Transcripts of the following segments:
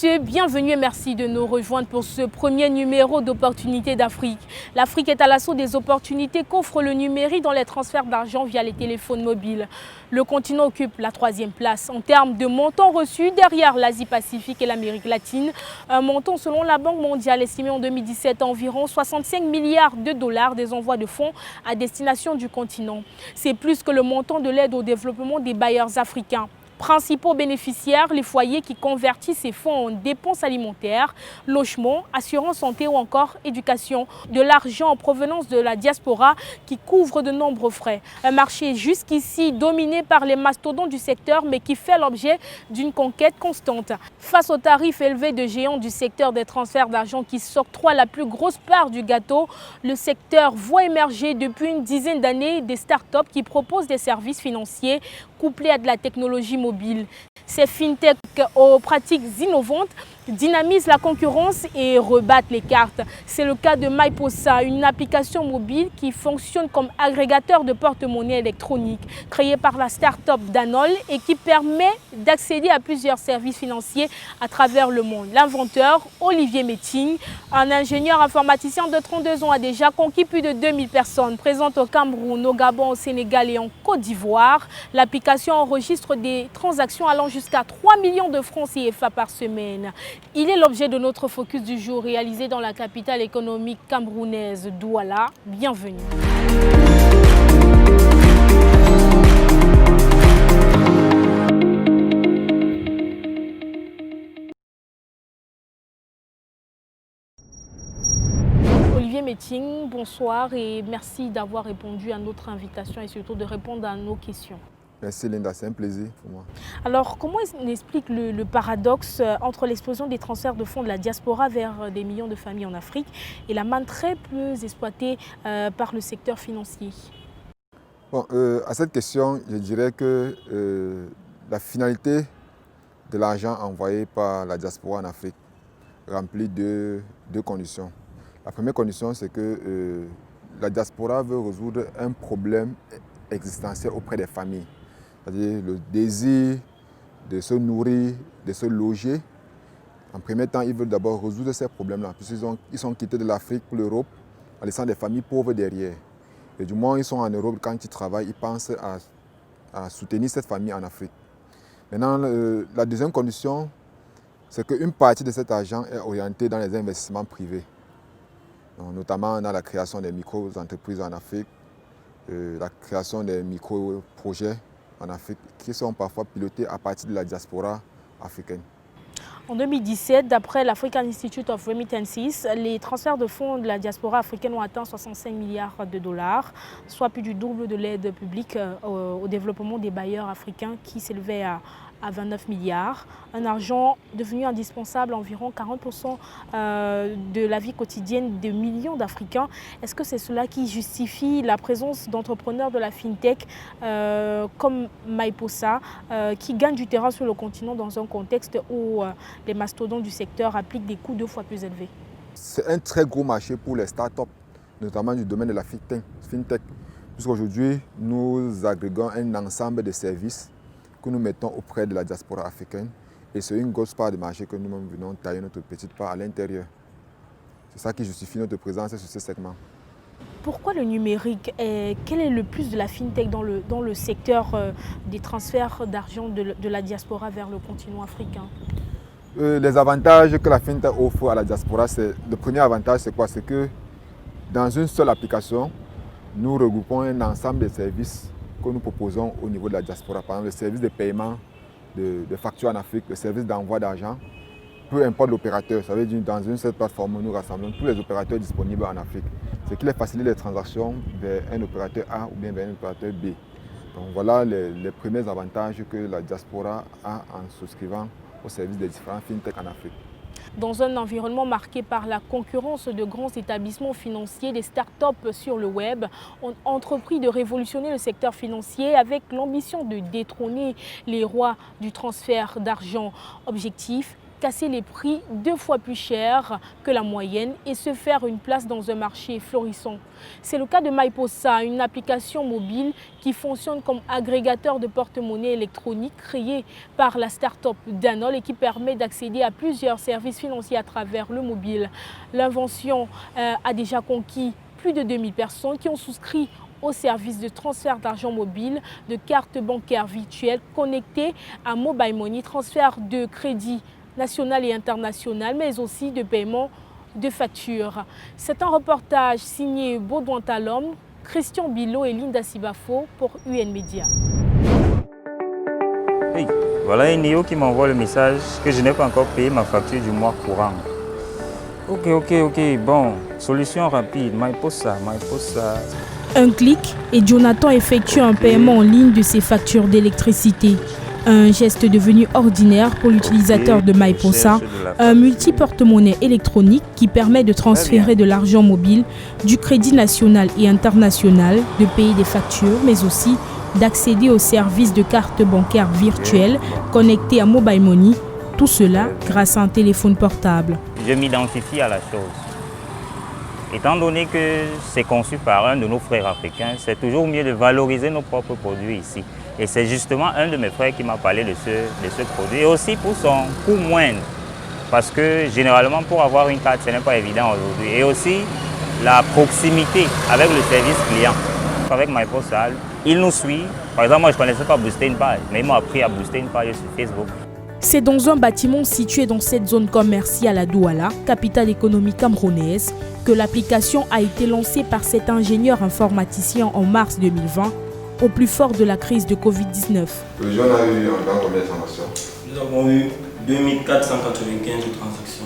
messieurs, bienvenue et merci de nous rejoindre pour ce premier numéro d'Opportunités d'Afrique. L'Afrique est à l'assaut des opportunités qu'offre le numérique dans les transferts d'argent via les téléphones mobiles. Le continent occupe la 3e place en termes de montants reçus derrière l'Asie-Pacifique et l'Amérique latine. Un montant selon la Banque mondiale estimé en 2017 à environ 65 milliards de dollars des envois de fonds à destination du continent. C'est plus que le montant de l'aide au développement des bailleurs africains. Principaux bénéficiaires, les foyers qui convertissent ces fonds en dépenses alimentaires, logement, assurance santé ou encore éducation. De l'argent en provenance de la diaspora qui couvre de nombreux frais. Un marché jusqu'ici dominé par les mastodontes du secteur mais qui fait l'objet d'une conquête constante. Face aux tarifs élevés de géants du secteur des transferts d'argent qui s'octroient la plus grosse part du gâteau, le secteur voit émerger depuis une dizaine d'années des startups qui proposent des services financiers couplés à de la technologie mobile. Ces fintechs aux pratiques innovantes dynamisent la concurrence et rebattent les cartes. C'est le cas de MyPosa, une application mobile qui fonctionne comme agrégateur de porte-monnaie électronique, créée par la start-up Danol et qui permet d'accéder à plusieurs services financiers à travers le monde. L'inventeur, Olivier Meting, un ingénieur informaticien de 32 ans, a déjà conquis plus de 2000 personnes présentes au Cameroun, au Gabon, au Sénégal et en Côte d'Ivoire. L'application enregistre des transactions allant jusqu'à 3 millions de francs CFA par semaine. Il est l'objet de notre focus du jour réalisé dans la capitale économique camerounaise, Douala. Bienvenue. Olivier Meting, bonsoir et merci d'avoir répondu à notre invitation et surtout de répondre à nos questions. Merci Linda, c'est un plaisir pour moi. Alors, comment on explique le paradoxe entre l'explosion des transferts de fonds de la diaspora vers des millions de familles en Afrique et la manne très peu exploitée par le secteur financier? Bon, à cette question, je dirais que la finalité de l'argent envoyé par la diaspora en Afrique remplit deux conditions. La première condition, c'est que la diaspora veut résoudre un problème existentiel auprès des familles. C'est-à-dire le désir de se nourrir, de se loger. En premier temps, ils veulent d'abord résoudre ces problèmes-là, puisqu'ils sont quittés de l'Afrique pour l'Europe en laissant des familles pauvres derrière. Et du moment où ils sont en Europe, quand ils travaillent, ils pensent à soutenir cette famille en Afrique. Maintenant, la deuxième condition, c'est qu'une partie de cet argent est orientée dans les investissements privés, donc, notamment dans la création des micro-entreprises en Afrique, la création des micro-projets en Afrique qui sont parfois pilotés à partir de la diaspora africaine. En 2017, d'après l'African Institute of Remittances, les transferts de fonds de la diaspora africaine ont atteint 65 milliards de dollars, soit plus du double de l'aide publique au développement des bailleurs africains qui s'élevait à 29 milliards. Un argent devenu indispensable à environ 40% de la vie quotidienne de millions d'Africains. Est-ce que c'est cela qui justifie la présence d'entrepreneurs de la FinTech comme MyPosa qui gagnent du terrain sur le continent dans un contexte où les mastodontes du secteur appliquent des coûts 2 fois plus élevés? C'est un très gros marché pour les startups, notamment du domaine de la FinTech, puisqu'aujourd'hui, nous agrégons un ensemble de services que nous mettons auprès de la diaspora africaine et c'est une grosse part du marché que nous-mêmes venons tailler notre petite part à l'intérieur. C'est ça qui justifie notre présence sur ce segment. Pourquoi le numérique quel est le plus de la FinTech dans le secteur des transferts d'argent de la diaspora vers le continent africain? Les avantages que la FinTech offre à la diaspora, le premier avantage c'est quoi? C'est que dans une seule application, nous regroupons un ensemble de services que nous proposons au niveau de la diaspora. Par exemple, le service de paiement de factures en Afrique, le service d'envoi d'argent, peu importe l'opérateur. Ça veut dire dans une seule plateforme, nous rassemblons tous les opérateurs disponibles en Afrique. Ce qui les facilite les transactions vers un opérateur A ou bien vers un opérateur B. Donc voilà les premiers avantages que la diaspora a en souscrivant au service des différents FinTech en Afrique. Dans un environnement marqué par la concurrence de grands établissements financiers, les startups sur le web ont entrepris de révolutionner le secteur financier avec l'ambition de détrôner les rois du transfert d'argent. Objectif, casser les prix 2 fois plus cher que la moyenne et se faire une place dans un marché florissant. C'est le cas de MyPosa, une application mobile qui fonctionne comme agrégateur de porte-monnaie électronique créée par la start-up Danol et qui permet d'accéder à plusieurs services financiers à travers le mobile. L'invention a déjà conquis plus de 2000 personnes qui ont souscrit au service de transfert d'argent mobile, de cartes bancaires virtuelles connectées à Mobile Money, transfert de crédit national et international, mais aussi de paiement de factures. C'est un reportage signé Baudouin Talom, Christian Bilo et Linda Sibafo pour UN Media. Hey, voilà Enio qui m'envoie le message que je n'ai pas encore payé ma facture du mois courant. Ok, bon, solution rapide, MyPosa. Un clic et Jonathan effectue un paiement en ligne de ses factures d'électricité. Un geste devenu ordinaire pour l'utilisateur de MyPosa, un multi-porte-monnaie électronique qui permet de transférer de l'argent mobile, du crédit national et international, de payer des factures, mais aussi d'accéder aux services de cartes bancaires virtuelles connectées à Mobile Money, tout cela grâce à un téléphone portable. Je m'identifie à la chose. Étant donné que c'est conçu par un de nos frères africains, c'est toujours mieux de valoriser nos propres produits ici. Et c'est justement un de mes frères qui m'a parlé de ce produit. Et aussi pour son coût moindre. Parce que généralement, pour avoir une carte, ce n'est pas évident aujourd'hui. Et aussi, la proximité avec le service client. Avec MyPosa, il nous suit. Par exemple, moi, je ne connaissais pas booster une page, mais ils m'ont appris à booster une page sur Facebook. C'est dans un bâtiment situé dans cette zone commerciale à Douala, capitale économique camerounaise, que l'application a été lancée par cet ingénieur informaticien en mars 2020, au plus fort de la crise de Covid-19. Le jeune a eu environ combien de transactions? Nous avons eu 2495 transactions.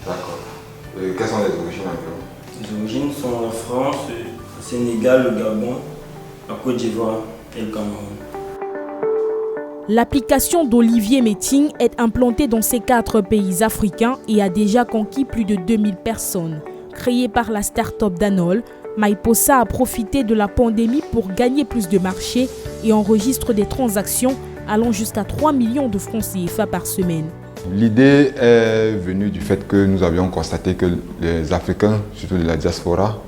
D'accord. Quelles sont les origines environ? Les origines sont la France, le Sénégal, le Gabon, la Côte d'Ivoire et le Cameroun. L'application d'Olivier Meeting est implantée dans ces 4 pays africains et a déjà conquis plus de 2000 personnes. Créée par la start-up Danol, MyPosa a profité de la pandémie pour gagner plus de marchés et enregistre des transactions allant jusqu'à 3 millions de francs CFA par semaine. L'idée est venue du fait que nous avions constaté que les Africains, surtout de la diaspora,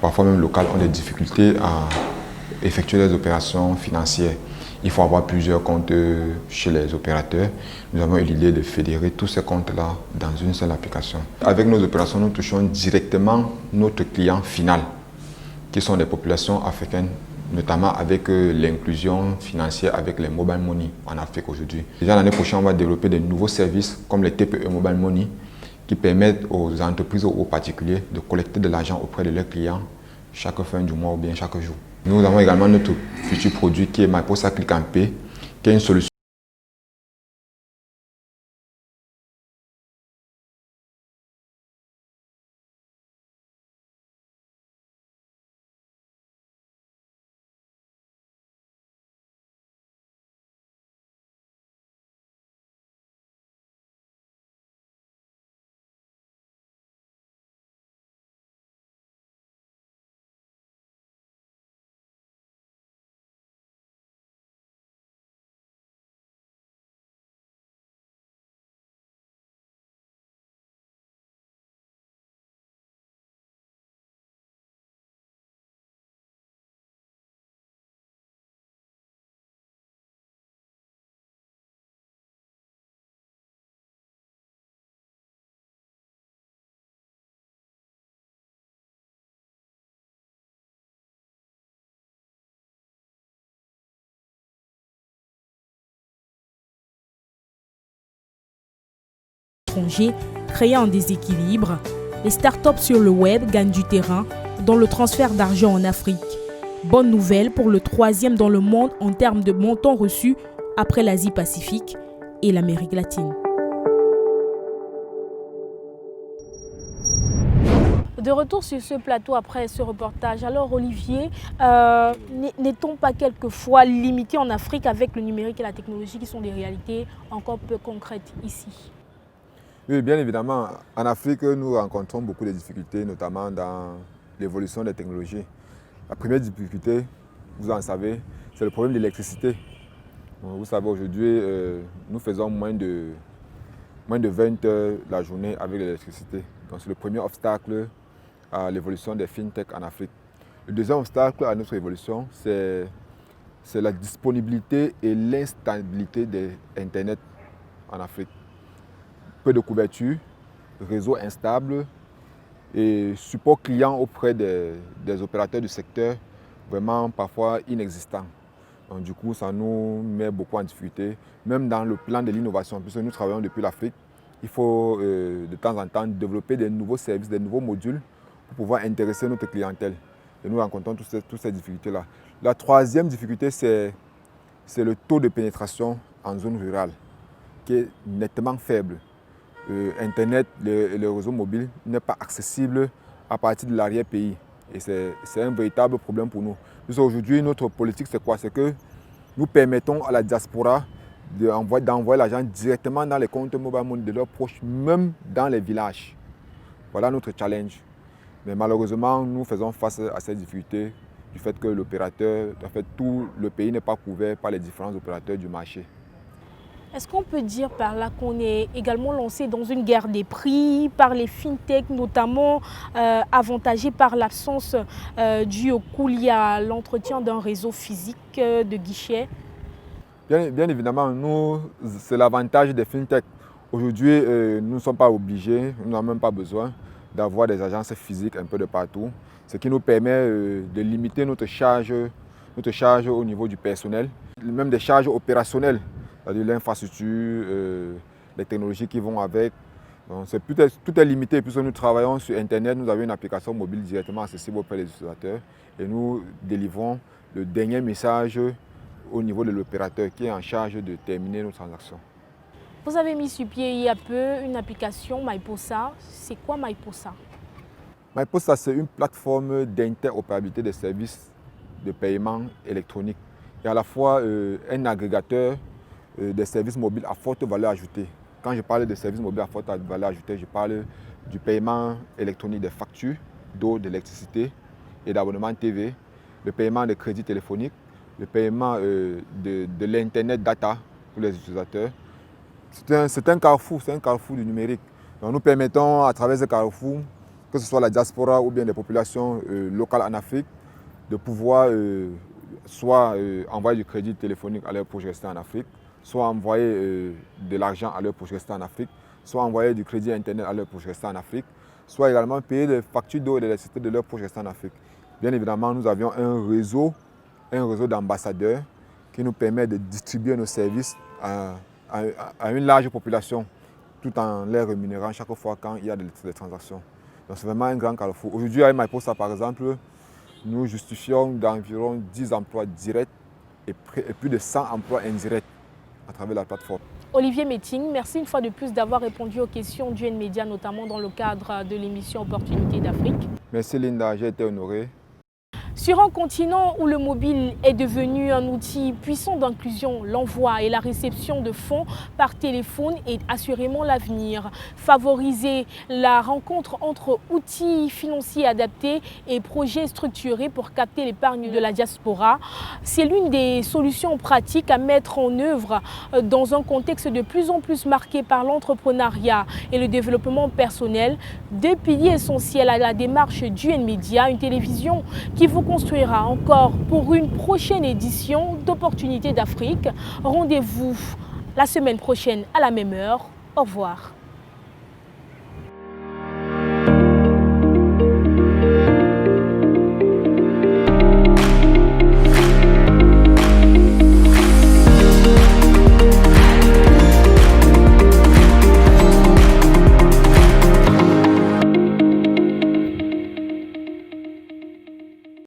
parfois même locales, ont des difficultés à effectuer des opérations financières. Il faut avoir plusieurs comptes chez les opérateurs. Nous avons eu l'idée de fédérer tous ces comptes-là dans une seule application. Avec nos opérations, nous touchons directement notre client final, qui sont des populations africaines, notamment avec l'inclusion financière avec les mobile money en Afrique aujourd'hui. Déjà l'année prochaine, on va développer de nouveaux services comme les TPE Mobile Money qui permettent aux entreprises ou aux particuliers de collecter de l'argent auprès de leurs clients chaque fin du mois ou bien chaque jour. Nous avons également notre futur produit qui est MyPosa Click and Pay, qui est une solution créant un déséquilibre, les startups sur le web gagnent du terrain dans le transfert d'argent en Afrique. Bonne nouvelle pour le 3e dans le monde en termes de montants reçus après l'Asie-Pacifique et l'Amérique latine. De retour sur ce plateau après ce reportage, alors Olivier, n'est-on pas quelquefois limité en Afrique avec le numérique et la technologie qui sont des réalités encore peu concrètes ici? Oui, bien évidemment. En Afrique, nous rencontrons beaucoup de difficultés, notamment dans l'évolution des technologies. La première difficulté, vous en savez, c'est le problème de l'électricité. Vous savez, aujourd'hui, nous faisons moins de moins de 20 heures la journée avec l'électricité. Donc c'est le premier obstacle à l'évolution des fintech en Afrique. Le deuxième obstacle à notre évolution, c'est la disponibilité et l'instabilité d'Internet en Afrique. Peu de couverture, réseau instable et support client auprès des opérateurs du secteur vraiment parfois inexistant. Donc, du coup, ça nous met beaucoup en difficulté, même dans le plan de l'innovation, puisque nous travaillons depuis l'Afrique. Il faut de temps en temps développer des nouveaux services, des nouveaux modules pour pouvoir intéresser notre clientèle. Et nous rencontrons toutes ces difficultés-là. La troisième difficulté, c'est le taux de pénétration en zone rurale, qui est nettement faible. Internet, le réseau mobile n'est pas accessible à partir de l'arrière-pays. Et c'est un véritable problème pour nous. Aujourd'hui, notre politique, c'est quoi? C'est que nous permettons à la diaspora d'envoyer l'argent directement dans les comptes mobile money de leurs proches, même dans les villages. Voilà notre challenge. Mais malheureusement, nous faisons face à ces difficultés du fait que l'opérateur, en fait, tout le pays n'est pas couvert par les différents opérateurs du marché. Est-ce qu'on peut dire par là qu'on est également lancé dans une guerre des prix par les fintechs, notamment avantagés par l'absence due au coût lié à l'entretien d'un réseau physique de guichet? Bien évidemment, c'est l'avantage des fintechs. Aujourd'hui, nous ne sommes pas obligés, nous n'avons même pas besoin d'avoir des agences physiques un peu de partout, ce qui nous permet de limiter notre charge au niveau du personnel, même des charges opérationnelles. C'est-à-dire l'infrastructure, les technologies qui vont avec. Donc, tout est limité puisque nous travaillons sur Internet, nous avons une application mobile directement accessible auprès des utilisateurs et nous délivrons le dernier message au niveau de l'opérateur qui est en charge de terminer nos transactions. Vous avez mis sur pied il y a peu une application MyPosa. C'est quoi MyPosa? MyPosa, c'est une plateforme d'interopérabilité des services de paiement électronique et à la fois un agrégateur des services mobiles à forte valeur ajoutée. Quand je parle de services mobiles à forte valeur ajoutée, je parle du paiement électronique des factures d'eau, d'électricité et d'abonnement TV, le paiement de crédits téléphoniques, le paiement de l'Internet data pour les utilisateurs. C'est un carrefour du numérique. Donc nous permettons à travers ce carrefour, que ce soit la diaspora ou bien les populations locales en Afrique, de pouvoir soit envoyer du crédit téléphonique à leurs proches restants en Afrique, soit envoyer de l'argent à leurs proches restants en Afrique, soit envoyer du crédit Internet à leurs proches restants en Afrique, soit également payer des factures d'eau et d'électricité de leurs proches restants en Afrique. Bien évidemment, nous avions un réseau d'ambassadeurs qui nous permet de distribuer nos services à une large population, tout en les rémunérant chaque fois quand il y a des transactions. Donc c'est vraiment un grand carrefour. Aujourd'hui, avec MyPosa, par exemple, nous justifions d'environ 10 emplois directs et plus de 100 emplois indirects à travers la plateforme. Olivier Metting, merci une fois de plus d'avoir répondu aux questions d'UN Media, notamment dans le cadre de l'émission Opportunités d'Afrique. Merci Linda, j'ai été honoré. Sur un continent où le mobile est devenu un outil puissant d'inclusion, l'envoi et la réception de fonds par téléphone est assurément l'avenir. Favoriser la rencontre entre outils financiers adaptés et projets structurés pour capter l'épargne de la diaspora, c'est l'une des solutions pratiques à mettre en œuvre dans un contexte de plus en plus marqué par l'entrepreneuriat et le développement personnel, deux piliers essentiels à la démarche d'UN Media, une télévision qui vous construira encore pour une prochaine édition d'Opportunités d'Afrique. Rendez-vous la semaine prochaine à la même heure. Au revoir.